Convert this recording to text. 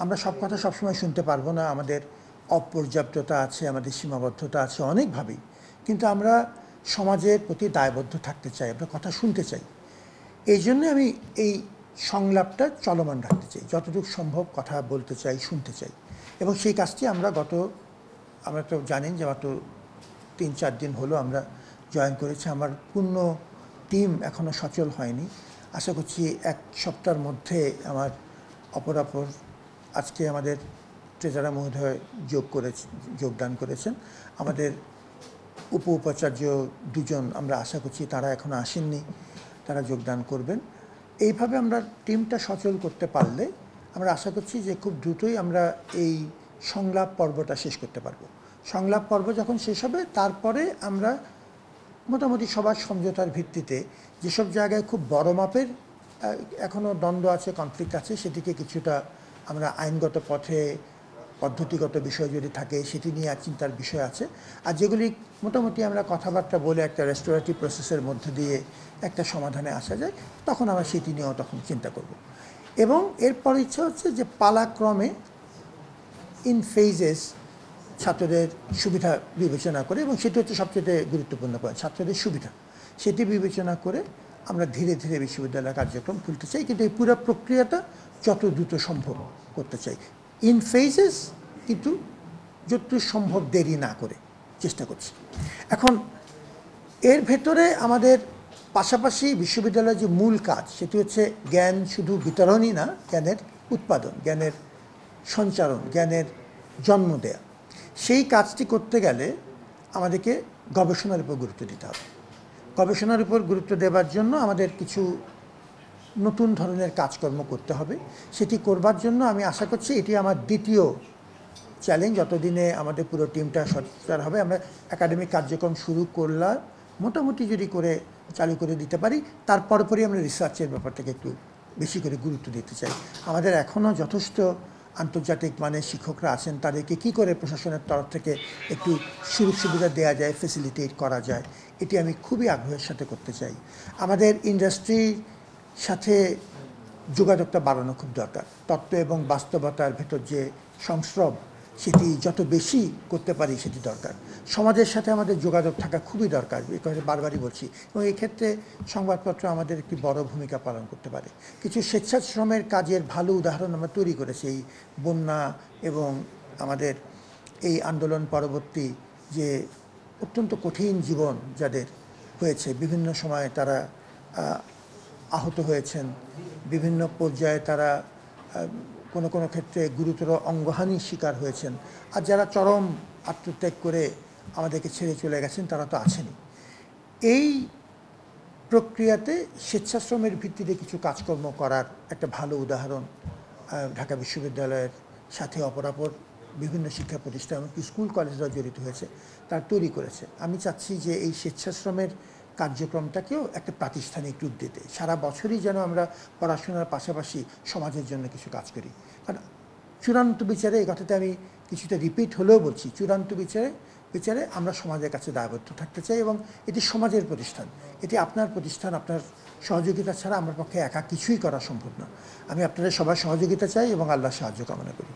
আমরা সব কথা সবসময় শুনতে পারবো না, আমাদের অপর্যাপ্ততা আছে, আমাদের সীমাবদ্ধতা আছে অনেকভাবেই, কিন্তু আমরা সমাজের প্রতি দায়বদ্ধ থাকতে চাই, আমরা কথা শুনতে চাই। এই জন্য আমি এই সংলাপটা চলমান রাখতে চাই, যতটুকু সম্ভব কথা বলতে চাই, শুনতে চাই। এবং সেই কাজটি আমরা তো জানেন যে গত 3-4 দিন হলো আমরা জয়েন করেছি। আমার পূর্ণ টিম এখনও সচল হয়নি। আশা করছি 1 সপ্তাহের মধ্যে আমার অপরাপর আজকে আমাদের ট্রেজারার মহোদয় যোগদান করেছেন। আমাদের উপাচার্য 2 জন আমরা আশা করছি তারা এখনও আসেননি, তারা যোগদান করবেন। এইভাবে আমরা টিমটা সচল করতে পারলে আমরা আশা করছি যে খুব দ্রুতই আমরা এই সংলাপ পর্বটা শেষ করতে পারবো। সংলাপ পর্ব যখন শেষ হবে তারপরে আমরা মোটামুটি সবার সমঝোতার ভিত্তিতে যেসব জায়গায় খুব বড় মাপের এখনও দ্বন্দ্ব আছে, কনফ্লিক্ট আছে, সেটিকে কিছুটা আমরা আইনগত পদ্ধতিগত বিষয় যদি থাকে সেটি নিয়ে চিন্তার বিষয় আছে। আর যেগুলি মোটামুটি আমরা কথাবার্তা বলে একটা রেস্টোরেটিভ প্রসেসের মধ্যে দিয়ে একটা সমাধানে আসা যায়, তখন আমরা সেটি নিয়েও তখন চিন্তা করব। এবং এরপর ইচ্ছা হচ্ছে যে পালাক্রমে ইন ফেজেস ছাত্রদের সুবিধা বিবেচনা করে, এবং সেটি হচ্ছে সবচেয়ে গুরুত্বপূর্ণ পয়েন্ট, ছাত্রদের সুবিধা, সেটি বিবেচনা করে আমরা ধীরে ধীরে বিশ্ববিদ্যালয় কার্যক্রম খুলতে চাই। কিন্তু এই পুরো প্রক্রিয়াটা যত দ্রুত সম্ভব করতে চাই, ইন ফেজেস, কিন্তু যত সম্ভব দেরি না করে চেষ্টা করছি। এখন এর ভেতরে আমাদের পাশাপাশি বিশ্ববিদ্যালয়ের যে মূল কাজ সেটি হচ্ছে জ্ঞান শুধু বিতরণই না, জ্ঞানের উৎপাদন, জ্ঞানের সঞ্চারণ, জ্ঞানের জন্ম দেয়া। সেই কাজটি করতে গেলে আমাদেরকে গবেষণার উপর গুরুত্ব দিতে হবে। গবেষণার উপর গুরুত্ব দেওয়ার জন্য আমাদের কিছু নতুন ধরনের কাজকর্ম করতে হবে। সেটি করবার জন্য আমি আশা করছি এটি আমার দ্বিতীয় চ্যালেঞ্জ। যতদিনে আমাদের পুরো টিমটা সচল হবে, আমরা একাডেমিক কার্যক্রম শুরু করলাম মোটামুটি যদি করে চালু করে দিতে পারি, তারপরই আমরা রিসার্চের ব্যাপারটাকে একটু বেশি করে গুরুত্ব দিতে চাই। আমাদের এখনও যথেষ্ট আন্তর্জাতিক মানের শিক্ষকরা আছেন, তাদেরকে কী করে প্রশাসনের তরফ থেকে একটু সুযোগ সুবিধা দেওয়া যায়, ফেসিলিটেট করা যায়, এটি আমি খুবই আগ্রহের সাথে করতে চাই। আমাদের ইন্ডাস্ট্রির সাথে যোগাযোগটা বাড়ানো খুব দরকার। তত্ত্ব এবং বাস্তবতার ভেতর যে সংস্রব, সেটি যত বেশি করতে পারি সেটি দরকার। সমাজের সাথে আমাদের যোগাযোগ থাকা খুবই দরকার, এই কথা বারবারই বলছি। এবং এই ক্ষেত্রে সংবাদপত্র আমাদের একটি বড় ভূমিকা পালন করতে পারে। কিছু স্বেচ্ছাশ্রমের কাজের ভালো উদাহরণ আমরা তৈরি করেছি। এই বন্যা এবং আমাদের এই আন্দোলন পরবর্তী যে অত্যন্ত কঠিন জীবন যাদের হয়েছে, বিভিন্ন সময়ে তারা আহত হয়েছেন, বিভিন্ন পর্যায়ে তারা কোনো কোনো ক্ষেত্রে গুরুতর অঙ্গহানির শিকার হয়েছেন, আর যারা চরম আত্মত্যাগ করে আমাদেরকে ছেড়ে চলে গেছেন তারা তো আছেনই। এই প্রক্রিয়াতে স্বেচ্ছাশ্রমের ভিত্তিতে কিছু কাজকর্ম করার একটা ভালো উদাহরণ ঢাকা বিশ্ববিদ্যালয়ের সাথে অপরাপর বিভিন্ন শিক্ষা প্রতিষ্ঠান, এমনকি স্কুল কলেজরা জড়িত হয়েছে, তার তৈরি করেছে। আমি চাচ্ছি যে এই স্বেচ্ছাশ্রমের কার্যক্রমটাকেও একটা প্রাতিষ্ঠানিক রূপ দিতে, সারা বছরই যেন আমরা পড়াশোনার পাশাপাশি সমাজের জন্য কিছু কাজ করি। কারণ চূড়ান্ত বিচারে, এই কথাটা আমি কিছুটা রিপিট হলেও বলছি, চূড়ান্ত বিচারে আমরা সমাজের কাছে দায়বদ্ধ থাকতে চাই, এবং এটি সমাজের প্রতিষ্ঠান, এটি আপনার প্রতিষ্ঠান। আপনার সহযোগিতা ছাড়া আমার পক্ষে একা কিছুই করা সম্ভব না। আমি আপনাদের সবার সহযোগিতা চাই এবং আল্লাহর সাহায্য কামনা করি।